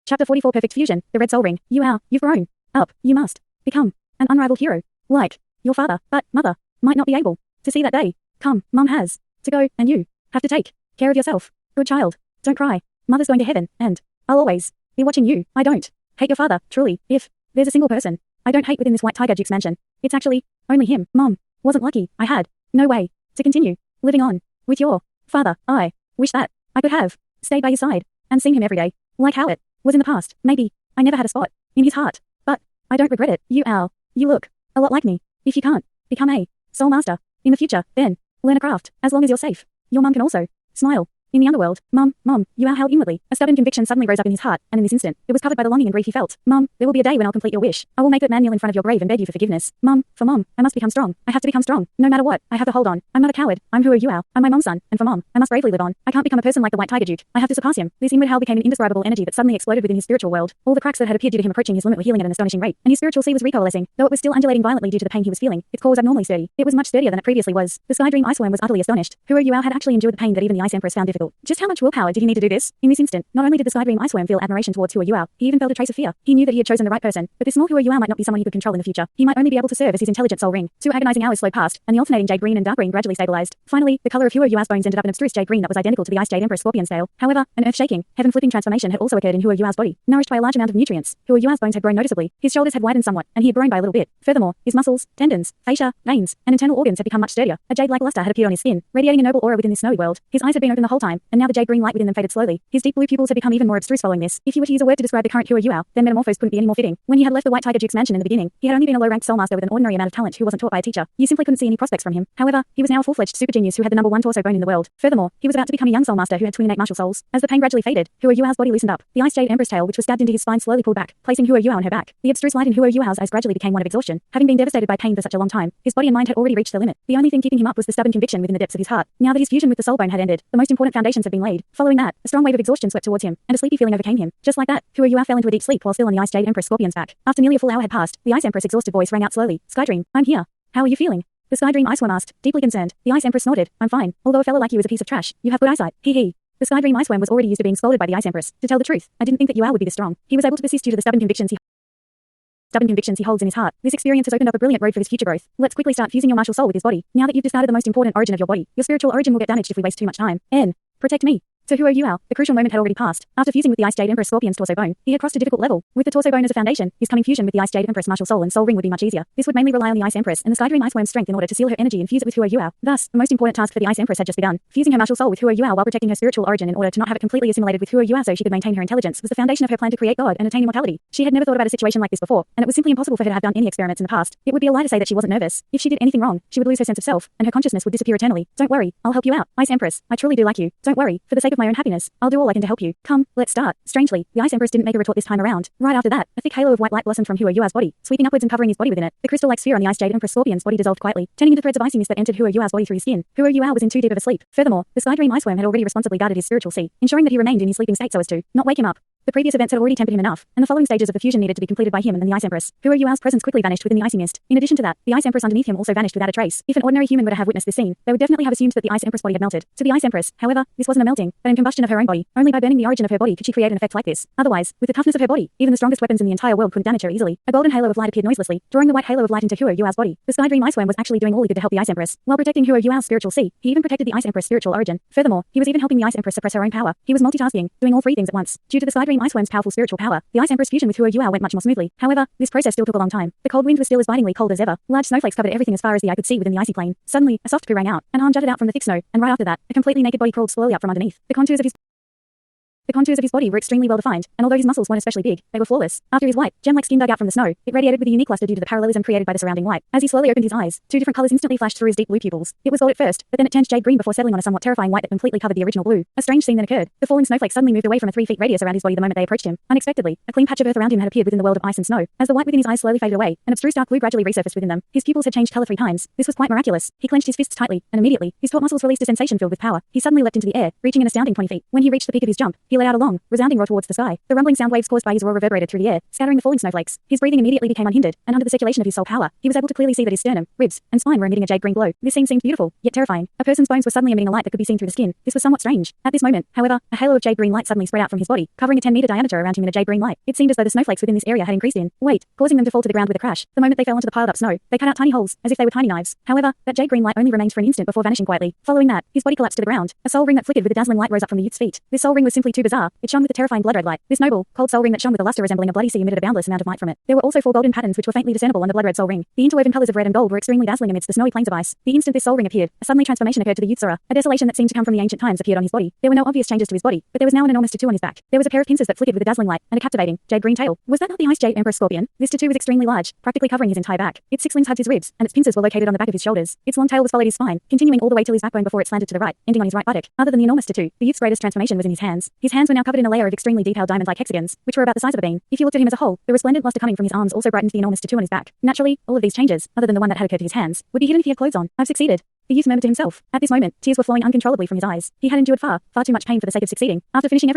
Chapter 44 Perfect Fusion, The Red Soul Ring. You've grown up. You must become an unrivaled hero. Like your father, but mother might not be able to see that day. Come, mom has to go, and you have to take care of yourself. Good child. Don't cry. Mother's going to heaven, and I'll always be watching you. I don't hate your father, truly. If there's a single person I don't hate within this White Tiger Duke's mansion, it's actually only him. Mom wasn't lucky. I had no way to continue living on with your father. I wish that I could have stayed by his side and seen him every day, like how it was in the past. Maybe I never had a spot in his heart, but I don't regret it. You look a lot like me. If you can't become a soul master in the future, then learn a craft. As long as you're safe, your mom can also smile. In the underworld, Mom, Yu howled inwardly. A stubborn conviction suddenly rose up in his heart, and in this instant, it was covered by the longing and grief he felt. Mom, there will be a day when I'll complete your wish. I will make that man kneel in front of your grave and beg you for forgiveness. Mom, for Mom, I must become strong. I have to become strong. No matter what, I have to hold on. I'm not a coward. I'm Hu Yuao. I'm my mom's son, and for Mom, I must bravely live on. I can't become a person like the White Tiger Duke. I have to surpass him. This inward howl became an indescribable energy that suddenly exploded within his spiritual world. All the cracks that had appeared due to him approaching his limit were healing at an astonishing rate, and his spiritual sea was recoalescing, though it was still undulating violently due to the pain he was feeling. Its core was abnormally sturdy. It was much sturdier than it previously was. The Sky Dream Ice Worm was utterly astonished. Hu Yuao had actually endured the pain that even the Ice Empress found difficult. Just how much willpower did he need to do this? In this instant, not only did the Sky Dream Ice Worm feel admiration towards Hu Yuao, he even felt a trace of fear. He knew that he had chosen the right person, but this small Hu Yuao might not be someone he could control in the future. He might only be able to serve as his intelligent soul ring. 2 agonizing hours slowed past, and the alternating jade green and dark green gradually stabilized. Finally, the color of Hu Yuao's bones ended up an abstruse jade green that was identical to the Ice Jade Empress Scorpion's tail. However, an earth-shaking, heaven-flipping transformation had also occurred in Hu Yuao's body. Nourished by a large amount of nutrients, Hu Yuao's bones had grown noticeably. His shoulders had widened somewhat, and he had grown by a little bit. Furthermore, his muscles, tendons, fascia, veins, and internal organs had become much sturdier. A jade-like luster had appeared on his skin, radiating a noble aura within this snowy world. His eyes had been open the whole time, and now the jade green light within them faded slowly. His deep blue pupils had become even more abstruse following this. If you were to use a word to describe the current Hu Yuao, then metamorphose couldn't be any more fitting. When he had left the White Tiger Duke's mansion in the beginning, he had only been a low-ranked soul master with an ordinary amount of talent who wasn't taught by a teacher. You simply couldn't see any prospects from him. However, he was now a full-fledged super genius who had the number 1 torso bone in the world. Furthermore, he was about to become a young soul master who had twin innate martial souls. As the pain gradually faded, Hu Yuao's body loosened up. The Ice Jade Empress tail, which was stabbed into his spine, slowly pulled back, placing Hu Yuao on her back. The abstruse light in Hu Yuao's eyes gradually became one of exhaustion. Having been devastated by pain for such a long time, his body and mind had already reached their limit. The only thing keeping him up was the stubborn conviction within the depths of his heart. Now that his fusion with the soul bone had ended, the most important foundations had been laid. Following that, a strong wave of exhaustion swept towards him, and a sleepy feeling overcame him. Just like that, Hu Yuao fell into a deep sleep while still on the Ice Jade Empress Scorpion's back. After nearly a full hour had passed, the Ice Empress' exhausted voice rang out slowly. Sky Dream, I'm here. How are you feeling? The Sky Dream Ice Worm asked, deeply concerned. The Ice Empress snorted. I'm fine. Although a fellow like you is a piece of trash, you have good eyesight. Hee. The Sky Dream Ice Worm was already used to being scolded by the Ice Empress. To tell the truth, I didn't think that Yuao would be this strong. He was able to persist due to the stubborn convictions he holds in his heart. This experience has opened up a brilliant road for his future growth. Let's quickly start fusing your martial soul with his body. Now that you've discarded the most important origin of your body, your spiritual origin will get damaged if we waste too much time. Protect me. To Hu Yuao, the crucial moment had already passed. After fusing with the Ice Jade Empress Scorpion's torso bone, he had crossed a difficult level. With the torso bone as a foundation, his coming fusion with the Ice Jade Empress martial soul and soul ring would be much easier. This would mainly rely on the Ice Empress and the Sky Dream Ice Worm's strength in order to seal her energy and fuse it with Hu Yuao. Thus, the most important task for the Ice Empress had just begun. Fusing her martial soul with Hu Yuao while protecting her spiritual origin in order to not have it completely assimilated with Hu Yuao so she could maintain her intelligence was the foundation of her plan to create God and attain immortality. She had never thought about a situation like this before, and it was simply impossible for her to have done any experiments in the past. It would be a lie to say that she wasn't nervous. If she did anything wrong, she would lose her sense of self, and her consciousness would disappear eternally. Don't worry, I'll help you out. Ice Empress, I truly do like you. Don't worry, for the sake of my own happiness, I'll do all I can to help you. Come, let's start. Strangely, the Ice Empress didn't make a retort this time around. Right after that, a thick halo of white light blossomed from Hu Yuao's body, sweeping upwards and covering his body within it. The crystal-like sphere on the Ice Jade Empress Scorpion's body dissolved quietly, turning into threads of icy mist that entered Hu Yuao's body through his skin. Hu Yuao was in too deep of a sleep. Furthermore, the Sky Dream Ice Worm had already responsibly guarded his spiritual sea, ensuring that he remained in his sleeping state so as to not wake him up. The previous events had already tempered him enough, and the following stages of the fusion needed to be completed by him and then the Ice Empress. Hu Yuao's presence quickly vanished within the icy mist. In addition to that, the Ice Empress underneath him also vanished without a trace. If an ordinary human were to have witnessed this scene, they would definitely have assumed that the Ice Empress body had melted. To the Ice Empress, however, this wasn't a melting, but a combustion of her own body. Only by burning the origin of her body could she create an effect like this. Otherwise, with the toughness of her body, even the strongest weapons in the entire world couldn't damage her easily. A golden halo of light appeared noiselessly, drawing the white halo of light into Hu Yuao's body. The Sky Dream Ice Worm was actually doing all he could to help the Ice Empress. While protecting Hu Yuao's spiritual sea, he even protected the Ice Empress' spiritual origin. Furthermore, he was even helping the Ice Empress suppress her own power. He was multitasking, doing all 3 things at once. Due to the Sky Dream Ice Worm's powerful spiritual power, the Ice Empress fusion with Hu Yuao went much more smoothly. However, this process still took a long time. The cold wind was still as bitingly cold as ever. Large snowflakes covered everything as far as the eye could see within the icy plain. Suddenly, a soft poo rang out. An arm jutted out from the thick snow, and right after that, a completely naked body crawled slowly up from underneath. The contours of his body were extremely well defined, and although his muscles weren't especially big, they were flawless. After his white, gem-like skin dug out from the snow, it radiated with a unique luster due to the parallelism created by the surrounding light. As he slowly opened his eyes, 2 different colors instantly flashed through his deep blue pupils. It was gold at first, but then it turned jade green before settling on a somewhat terrifying white that completely covered the original blue. A strange scene then occurred. The falling snowflakes suddenly moved away from a 3 feet radius around his body the moment they approached him. Unexpectedly, a clean patch of earth around him had appeared within the world of ice and snow. As the white within his eyes slowly faded away, an abstruse dark blue gradually resurfaced within them. His pupils had changed color 3 times. This was quite miraculous. He clenched his fists tightly, and immediately, his taut muscles released a sensation filled with power. He suddenly leapt into the air, reaching an astounding 20 feet. When he reached the peak of his jump, he He let out a long, resounding roar towards the sky. The rumbling sound waves caused by his roar reverberated through the air, scattering the falling snowflakes. His breathing immediately became unhindered, and under the circulation of his soul power, he was able to clearly see that his sternum, ribs, and spine were emitting a jade-green glow. This scene seemed beautiful, yet terrifying. A person's bones were suddenly emitting a light that could be seen through the skin. This was somewhat strange. At this moment, however, a halo of jade-green light suddenly spread out from his body, covering a 10-meter diameter around him in a jade-green light. It seemed as though the snowflakes within this area had increased in weight, causing them to fall to the ground with a crash. The moment they fell onto the piled-up snow, they cut out tiny holes, as if they were tiny knives. However, that jade-green light only remained for an instant before vanishing quietly. Following that, his body collapsed to the ground. A soul ring that flickered with a dazzling light rose up from the youth's feet. This soul ring was simply too bizarre. It shone with a terrifying blood-red light. This noble, cold soul ring that shone with a luster resembling a bloody sea emitted a boundless amount of light from it. There were also 4 golden patterns which were faintly discernible on the blood-red soul ring. The interwoven colors of red and gold were extremely dazzling amidst the snowy plains of ice. The instant this soul ring appeared, a suddenly transformation occurred to the youth's aura. A desolation that seemed to come from the ancient times appeared on his body. There were no obvious changes to his body, but there was now an enormous tattoo on his back. There was a pair of pincers that flickered with a dazzling light, and a captivating, jade-green tail. Was that not the Ice Jade Emperor Scorpion? This tattoo was extremely large, practically covering his entire back. Its 6 limbs hugged his ribs, and its pincers were located on the back of his shoulders. Its long tail was followed his spine, continuing all the way till his backbone before it slanted to the right, ending on his right buttock. Other than the enormous tattoo, the youth's greatest transformation was in his hands. His hands were now covered in a layer of extremely detailed diamond-like hexagons, which were about the size of a bean. If you looked at him as a whole, the resplendent luster coming from his arms also brightened the enormous tattoo on his back. Naturally, all of these changes, other than the one that had occurred to his hands, would be hidden if he had clothes on. I've succeeded, the youth murmured to himself. At this moment, tears were flowing uncontrollably from his eyes. He had endured far too much pain for the sake of succeeding. After finishing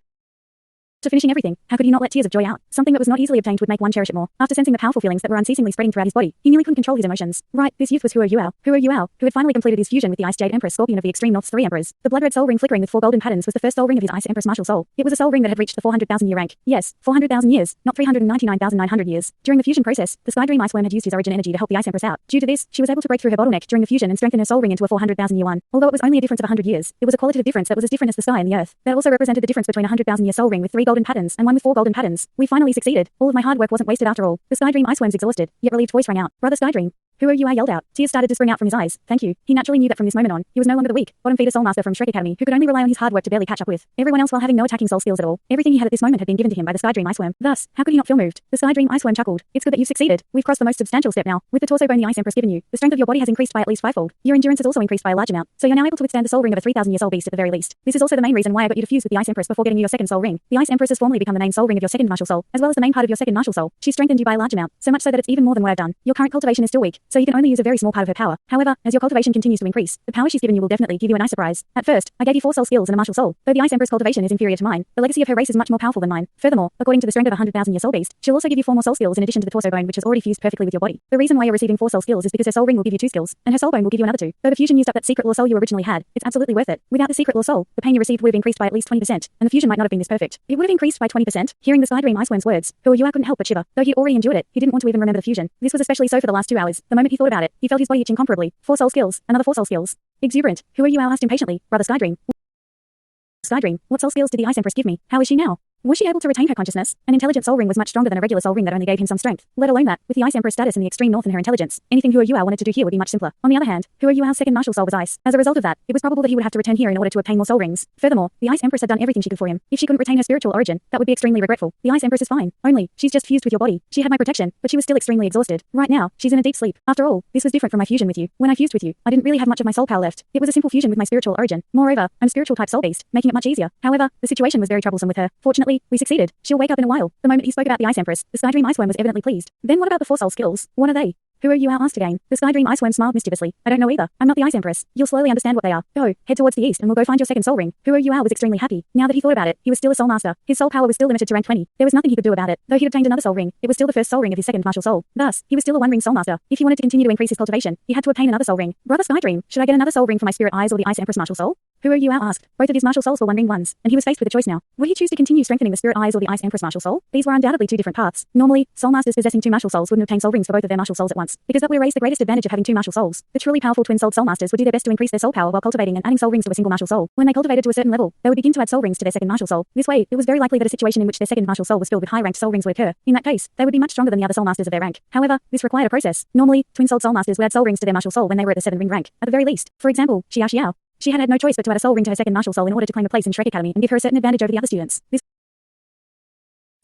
everything, how could he not let tears of joy out? Something that was not easily obtained would make one cherish it more. After sensing the powerful feelings that were unceasingly spreading throughout his body, he nearly couldn't control his emotions. Right, this youth was Huo Yuao, who had finally completed his fusion with the Ice Jade Empress Scorpion of the Extreme North's 3 emperors. The blood-red soul ring flickering with 4 golden patterns was the first soul ring of his Ice Empress martial soul. It was a soul ring that had reached the 400,000-year rank. Yes, 400,000 years, not 399,900 years. During the fusion process, the Sky Dream Ice Worm had used his origin energy to help the Ice Empress out. Due to this, she was able to break through her bottleneck during the fusion and strengthen her soul ring into a 400,000-year one. Although it was only a difference of 100 years, it was a qualitative difference that was as different as the sky and the earth. That also represented the difference between a 100,000-year soul ring with 3 golden patterns and one with 4 golden patterns. We finally succeeded. All of my hard work wasn't wasted after all. The Sky Dream Ice Worm's exhausted, yet relieved voice rang out. Brother Sky Dream. Huo Yuao yelled out. Tears started to spring out from his eyes. Thank you. He naturally knew that from this moment on, he was no longer the weak, bottom-feeder soul master from Shrek Academy who could only rely on his hard work to barely catch up with everyone else while having no attacking soul skills at all. Everything he had at this moment had been given to him by the Sky Dream Ice Worm. Thus, how could he not feel moved? The Sky Dream Ice Worm chuckled. It's good that you've succeeded. We've crossed the most substantial step now. With the torso bone the Ice Empress given you, the strength of your body has increased by at least 5-fold. Your endurance has also increased by a large amount, so you're now able to withstand the soul ring of a 3,000-year soul beast at the very least. This is also the main reason why I got you to fuse with the Ice Empress before getting you your second soul ring. The Ice Empress has formally become the main soul ring of your second martial soul, as well as the main part of your second martial soul. She strengthened you by a large amount, so much so that it's even more than what I've done. Your current cultivation is still weak, so you can only use a very small part of her power. However, as your cultivation continues to increase, the power she's given you will definitely give you a nice surprise. At first, I gave you 4 soul skills and a martial soul. Though the Ice Empress cultivation is inferior to mine, the legacy of her race is much more powerful than mine. Furthermore, according to the strength of a 100,000-year soul beast, she'll also give you 4 more soul skills in addition to the torso bone which has already fused perfectly with your body. The reason why you're receiving 4 soul skills is because her soul ring will give you 2 skills, and her soul bone will give you another 2. Though the fusion used up that secret law soul you originally had, it's absolutely worth it. Without the secret law soul, the pain you received would have increased by at least 20%, and the fusion might not have been this perfect. It would have increased by 20%. Hearing the Sky Dream Ice Worm's words, Huo Yuao couldn't help but shiver. Though he already endured it, he didn't want to even remember the fusion. This was especially so for the last 2 hours. The moment he thought about it, he felt his body itch incomparably. 4 soul skills, another 4 soul skills. Exuberant. Huo Yuao asked impatiently, Brother Sky Dream. Sky Dream, what soul skills did the Ice Empress give me? How is she now? Was she able to retain her consciousness? An intelligent soul ring was much stronger than a regular soul ring that only gave him some strength. Let alone that, with the Ice Empress status in the extreme north and her intelligence, anything Huo Yuao wanted to do here would be much simpler. On the other hand, Huo Yuao's second martial soul was ice. As a result of that, it was probable that he would have to return here in order to obtain more soul rings. Furthermore, the Ice Empress had done everything she could for him. If she couldn't retain her spiritual origin, that would be extremely regretful. The Ice Empress is fine. Only, she's just fused with your body. She had my protection, but she was still extremely exhausted. Right now, she's in a deep sleep. After all, this was different from my fusion with you. When I fused with you, I didn't really have much of my soul power left. It was a simple fusion with my spiritual origin. Moreover, I'm spiritual type soul beast, making it much easier. However, the situation was very troublesome with her. Fortunately, we succeeded. She'll wake up in a while. The moment he spoke about the Ice Empress, the Sky Dream Ice Worm was evidently pleased. Then what about the 4 soul skills? What are they? Huo Yuao asked again. The Sky Dream Ice Worm smiled mischievously. I don't know either. I'm not the Ice Empress. You'll slowly understand what they are. Go, head towards the east and we'll go find your second soul ring. Huo Yuao was extremely happy. Now that he thought about it, he was still a soul master. His soul power was still limited to rank 20. There was nothing he could do about it. Though he'd obtained another soul ring, it was still the first soul ring of his second martial soul. Thus, he was still a 1-ring soul master. If he wanted to continue to increase his cultivation, he had to obtain another soul ring. Brother Sky Dream, should I get another soul ring for my spirit eyes or the Ice Empress martial soul? Huo Yuao asked. Both of his martial souls were 1-ring ones, and he was faced with a choice now. Would he choose to continue strengthening the spirit eyes or the Ice Empress martial soul? These were undoubtedly 2 different paths. Normally, soul masters possessing 2 martial souls wouldn't obtain soul rings for both of their martial souls at once, because that would erase the greatest advantage of having 2 martial souls. The truly powerful twin-souled soul masters would do their best to increase their soul power while cultivating and adding soul rings to a single martial soul. When they cultivated to a certain level, they would begin to add soul rings to their second martial soul. This way, it was very likely that a situation in which their second martial soul was filled with high-ranked soul rings would occur. In that case, they would be much stronger than the other soul masters of their rank. However, this required a process. Normally, twin-souled soul masters would add soul rings to their martial soul when they were at the 7-ring rank, at the very least. For example, Xiao. She had no choice but to add a soul ring to her second martial soul in order to claim a place in Shrek Academy and give her a certain advantage over the other students. This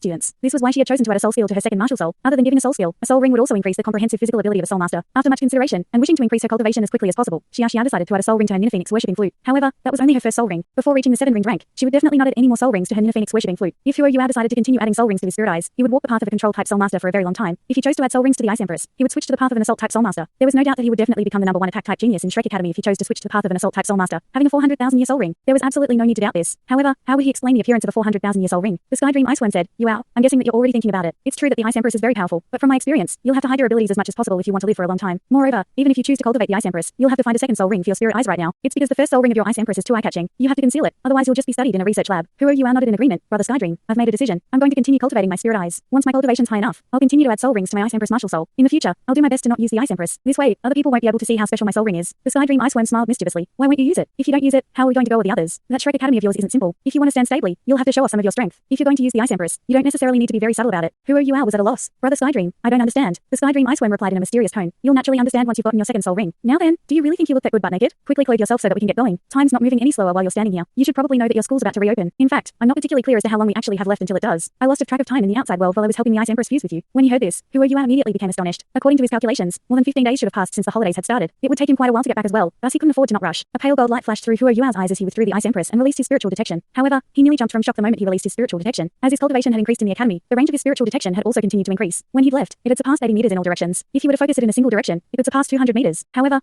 students. This was why she had chosen to add a soul skill to her second martial soul. Other than giving a soul skill, a soul ring would also increase the comprehensive physical ability of a soul master. After much consideration, and wishing to increase her cultivation as quickly as possible, she decided to add a soul ring to her Nina Phoenix worshipping flute. However, that was only her first soul ring. Before reaching the 7-ringed rank, she would definitely not add any more soul rings to her Nina Phoenix worshipping flute. If Huo Yuao decided to continue adding soul rings to his spirit eyes, he would walk the path of a control type soul master for a very long time. If he chose to add soul rings to the Ice Empress, he would switch to the path of an assault type soul master. There was no doubt that he would definitely become the #1 attack type genius in Shrek Academy if he chose to switch to the path of an assault type soul master. Having a 400,000-year soul ring, there was absolutely no need to doubt this. However, how would he explain the appearance of a 400,000-year soul ring? The Sky Dream Iceworm said, Yuao, I'm guessing that you're already thinking about it. It's true that the Ice Empress is very powerful, but from my experience, you'll have to hide your abilities as much as possible if you want to live for a long time. Moreover, even if you choose to cultivate the Ice Empress, you'll have to find a second soul ring for your spirit eyes right now. It's because the first soul ring of your Ice Empress is too eye-catching. You have to conceal it, otherwise you'll just be studied in a research lab. Huo Yuao nodded in agreement. Brother Sky Dream, I've made a decision. I'm going to continue cultivating my spirit eyes. Once my cultivation's high enough, I'll continue to add soul rings to my Ice Empress martial soul. In the future, I'll do my best to not use the Ice Empress. This way, other people won't be able to see how special my soul ring is. The Sky Dream Iceworm smiled mischievously. Why won't you use it? If you don't use it, how are we going to go with the others? That Shrek Academy of yours isn't simple. If you want to stand stably, you'll have to show off some of your strength. If you're going to use the Ice Empress, you don't necessarily need to be very subtle about it. Huo Yuao was at a loss. Brother Sky Dream, I don't understand. The Sky Dream Iceworm replied in a mysterious tone. You'll naturally understand once you've gotten your second soul ring. Now then, do you really think you look that good butt naked? Quickly clothe yourself so that we can get going. Time's not moving any slower while you're standing here. You should probably know that your school's about to reopen. In fact, I'm not particularly clear as to how long we actually have left until it does. I lost track of time in the outside world while I was helping the Ice Empress fuse with you. When he heard this, Huo Yuao immediately became astonished. According to his calculations, more than 15 days should have passed since the holidays had started. It would take him quite a while to get back as well, thus he couldn't afford to not rush. A pale gold light flashed through Huo Yuao's eyes as he withdrew the Ice Empress and released his spiritual detection. However, he nearly jumped from shock the moment he released his spiritual detection. As his cultivation had increased in the academy, the range of his spiritual detection had also continued to increase. When he'd left, it had surpassed 80 meters in all directions. If he were to focus it in a single direction, it could surpass 200 meters. However,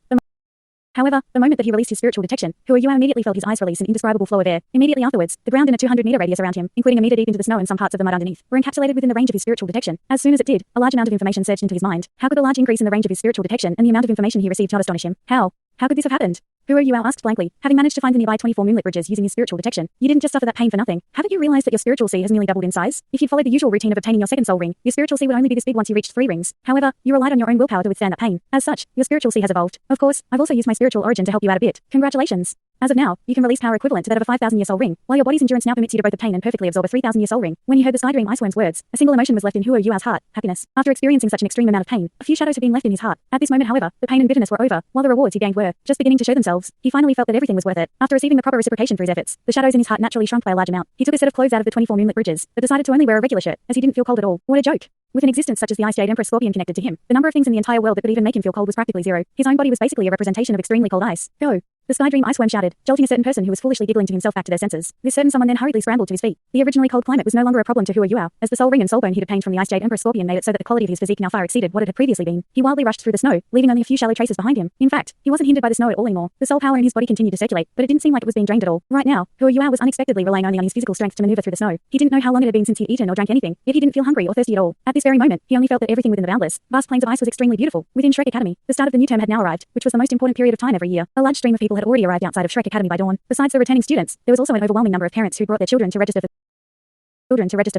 the moment that he released his spiritual detection, Huo Yuao immediately felt his eyes release an indescribable flow of air. Immediately afterwards, the ground in a 200-meter radius around him, including a meter deep into the snow and some parts of the mud underneath, were encapsulated within the range of his spiritual detection. As soon as it did, a large amount of information surged into his mind. How could a large increase in the range of his spiritual detection and the amount of information he received not astonish him? How could this have happened? Huo Yuao asked blankly, having managed to find the nearby 24 moonlit bridges using his spiritual detection. You didn't just suffer that pain for nothing. Haven't you realized that your spiritual sea has nearly doubled in size? If you'd followed the usual routine of obtaining your second soul ring, your spiritual sea would only be this big once you reached 3 rings. However, you relied on your own willpower to withstand that pain. As such, your spiritual sea has evolved. Of course, I've also used my spiritual origin to help you out a bit. Congratulations. As of now, you can release power equivalent to that of a 5,000-year soul ring, while your body's endurance now permits you to both obtain and perfectly absorb a 3,000-year soul ring. When he heard the Sky Dream Iceworm's words, a single emotion was left in Huo Yuao's heart, happiness. After experiencing such an extreme amount of pain, a few shadows had been left in his heart. At this moment, however, the pain and bitterness were over, while the rewards he gained were just beginning to show themselves. He finally felt that everything was worth it. After receiving the proper reciprocation for his efforts, the shadows in his heart naturally shrunk by a large amount. He took a set of clothes out of the 24 moonlit bridges, but decided to only wear a regular shirt, as he didn't feel cold at all. What a joke. With an existence such as the Ice Jade Empress Scorpion connected to him, the number of things in the entire world that could even make him feel cold was practically zero. His own body was basically a representation of extremely cold ice. Go. The Sky Dream Iceworm shouted, jolting a certain person who was foolishly giggling to himself back to their senses. This certain someone then hurriedly scrambled to his feet. The originally cold climate was no longer a problem to Huo Yuao, as the soul ring and soul bone he'd obtained from the Ice Jade Empress Scorpion made it so that the quality of his physique now far exceeded what it had previously been. He wildly rushed through the snow, leaving only a few shallow traces behind him. In fact, he wasn't hindered by the snow at all anymore. The soul power in his body continued to circulate, but it didn't seem like it was being drained at all. Right now, Huo Yuao was unexpectedly relying only on his physical strength to maneuver through the snow. He didn't know how long it had been since he'd eaten or drank anything, yet he didn't feel hungry or thirsty at all. At this very moment, he only felt that everything within the boundless, vast plains of ice was extremely beautiful. Within Shrek Academy, the start of the new term had now arrived, which was the most important period of time every year. A large stream of people had already arrived outside of Shrek Academy by dawn. Besides the returning students, there was also an overwhelming number of parents who brought their children to register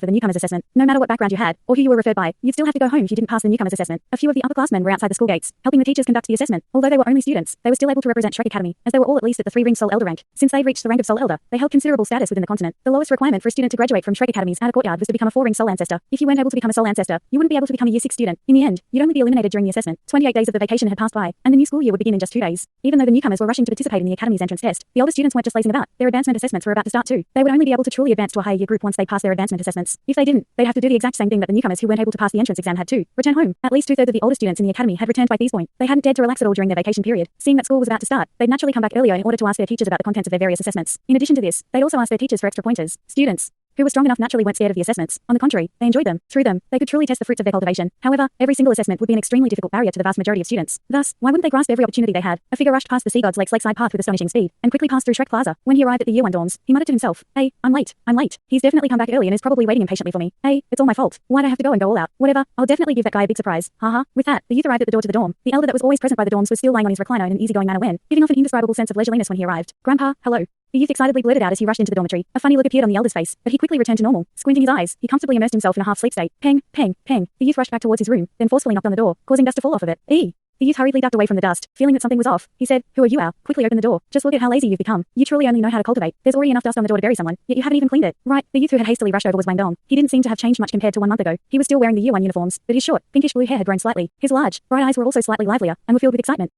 for the newcomers assessment. No matter what background you had, or who you were referred by, you'd still have to go home if you didn't pass the newcomers assessment. A few of the upperclassmen were outside the school gates, helping the teachers conduct the assessment. Although they were only students, they were still able to represent Shrek Academy, as they were all at least at the 3-ring Soul Elder rank. Since they'd reached the rank of Soul Elder, they held considerable status within the continent. The lowest requirement for a student to graduate from Shrek Academy's outer courtyard was to become a 4-ring Soul Ancestor. If you weren't able to become a Soul Ancestor, you wouldn't be able to become a Year 6 student. In the end, you'd only be eliminated during the assessment. 28 days of the vacation had passed by, and the new school year would begin in just 2 days. Even though the newcomers were rushing to participate in the Academy's entrance test, the older students weren't just lacing about. Their advancement assessments were about to start too. They would only be able to truly advance to a higher year group once they passed their advancement assessments. If they didn't, they'd have to do the exact same thing that the newcomers who weren't able to pass the entrance exam had to return home. At least 2/3 of the older students in the academy had returned by this point. They hadn't dared to relax at all during their vacation period. Seeing that school was about to start, they'd naturally come back earlier in order to ask their teachers about the contents of their various assessments. In addition to this, they'd also ask their teachers for extra pointers. Students who were strong enough naturally weren't scared of the assessments. On the contrary, they enjoyed them. Through them, they could truly test the fruits of their cultivation. However, every single assessment would be an extremely difficult barrier to the vast majority of students. Thus, why wouldn't they grasp every opportunity they had? A figure rushed past the Sea God's lakeside path with astonishing speed, and quickly passed through Shrek Plaza. When he arrived at the Year 1 dorms, he muttered to himself, "Hey, I'm late. He's definitely come back early and is probably waiting impatiently for me. Hey, it's all my fault. Why'd I have to go and go all out? Whatever, I'll definitely give that guy a big surprise. Haha." With that, the youth arrived at the door to the dorm. The elder that was always present by the dorms was still lying on his recliner in an easygoing manner when, giving off an indescribable sense of leisureliness when he arrived. "Grandpa, hello." The youth excitedly blurted out as he rushed into the dormitory. A funny look appeared on the elder's face, but he quickly returned to normal. Squinting his eyes, he comfortably immersed himself in a half-sleep state. Peng, peng, peng. The youth rushed back towards his room, then forcefully knocked on the door, causing dust to fall off of it. The youth hurriedly ducked away from the dust, feeling that something was off. He said, "Who are you, Al? Quickly open the door. Just look at how lazy you've become. You truly only know how to cultivate. There's already enough dust on the door to bury someone, yet you haven't even cleaned it." Right, the youth who had hastily rushed over was Wang Dong. He didn't seem to have changed much compared to 1 month ago. He was still wearing the Year 1 uniforms, but his short, pinkish blue hair had grown slightly. His large, bright eyes were also slightly livelier, and were filled with excitement.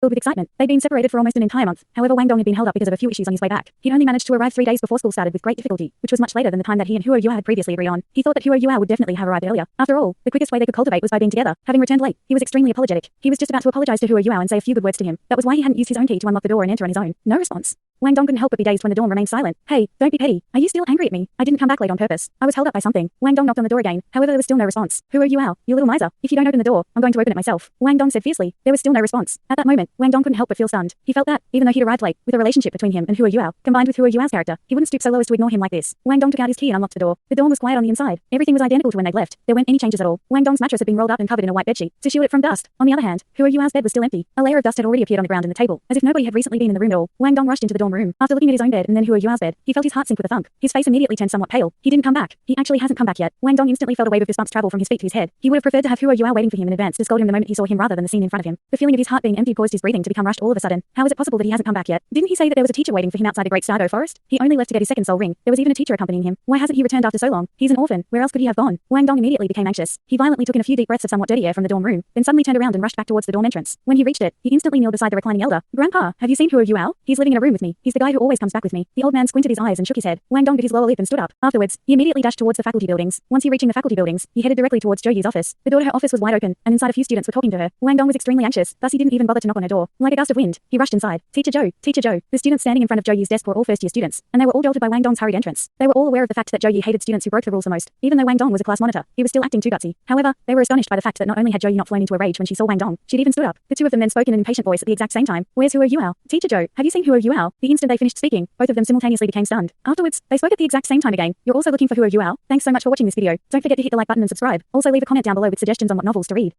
filled with excitement. They'd been separated for almost an entire month. However, Wang Dong had been held up because of a few issues on his way back. He'd only managed to arrive 3 days before school started with great difficulty, which was much later than the time that he and Huo Yue had previously agreed on. He thought that Huo Yue would definitely have arrived earlier. After all, the quickest way they could cultivate was by being together. Having returned late, he was extremely apologetic. He was just about to apologize to Huo Yue and say a few good words to him. That was why he hadn't used his own key to unlock the door and enter on his own. No response. Wang Dong couldn't help but be dazed when the dorm remained silent. Hey, don't be petty. Are you still angry at me? I didn't come back late on purpose. I was held up by something. Wang Dong knocked on the door again. However, there was still no response. Huo Yue, you little miser. If you don't open the door, I'm going to open it myself. Wang Dong said fiercely. There was still no response. At that moment, Wang Dong couldn't help but feel stunned. He felt that, even though he'd arrived late, with a relationship between him and Huo Yue, combined with Huo Yue's character, he wouldn't stoop so low as to ignore him like this. Wang Dong took out his key and unlocked the door. The dorm was quiet on the inside. Everything was identical to when they'd left. There weren't any changes at all. Wang Dong's mattress had been rolled up and covered in a white bedsheet to shield it from dust. On the other hand, Huo Yue's bed was still empty. A layer of dust had already appeared on the ground and the table, as if nobody had recently been in the room at all. Wang Dong rushed into the dorm room. After looking at his own bed and then Huo Yue's bed, he felt his heart sink with a thump. His face immediately turned somewhat pale. He didn't come back. He actually hasn't come back yet. Wang Dong instantly felt a wave of goosebumps travel from his feet to his head. He would have preferred to have Huo Yue waiting for him in advance to scold him the moment he saw him rather than the scene in front of him. The feeling of his heart being empty caused his breathing to become rushed all of a sudden. How is it possible that he hasn't come back yet? Didn't he say that there was a teacher waiting for him outside the Great Stardo Forest? He only left to get his second soul ring. There was even a teacher accompanying him. Why hasn't he returned after so long? He's an orphan. Where else could he have gone? Wang Dong immediately became anxious. He violently took in a few deep breaths of somewhat dirty air from the dorm room, then suddenly turned around and rushed back towards the dorm entrance. When he reached it, he instantly kneeled beside the reclining elder. Grandpa, have you seen Huo Yue? He's living in a room with me. He's the guy who always comes back with me. The old man squinted his eyes and shook his head. Wang Dong bit his lower lip and stood up. Afterwards, he immediately dashed towards the faculty buildings. Once he reaching the faculty buildings, he headed directly towards Zhou Yi's office. The door to her office was wide open, and inside a few students were talking to her. Wang Dong was extremely anxious, thus he didn't even bother to knock on her door. Like a gust of wind, he rushed inside. Teacher Zhou, Teacher Zhou. The students standing in front of Zhou Yi's desk were all first-year students, and they were all jolted by Wang Dong's hurried entrance. They were all aware of the fact that Zhou Yi hated students who broke the rules the most. Even though Wang Dong was a class monitor, he was still acting too gutsy. However, they were astonished by the fact that not only had Zhou Yi not flown into a rage when she saw Wang Dong, she'd even stood up. The two of them then spoke in an impatient voice at the exact same time. Where's Huo Yue? Teacher Zhou, have you seen Huo Yue? The instant they finished speaking, both of them simultaneously became stunned. Afterwards, they spoke at the exact same time again. You're also looking for Huo Yue? Thanks so much for watching this video. Don't forget to hit the like button and subscribe. Also leave a comment down below with suggestions on what novels to read.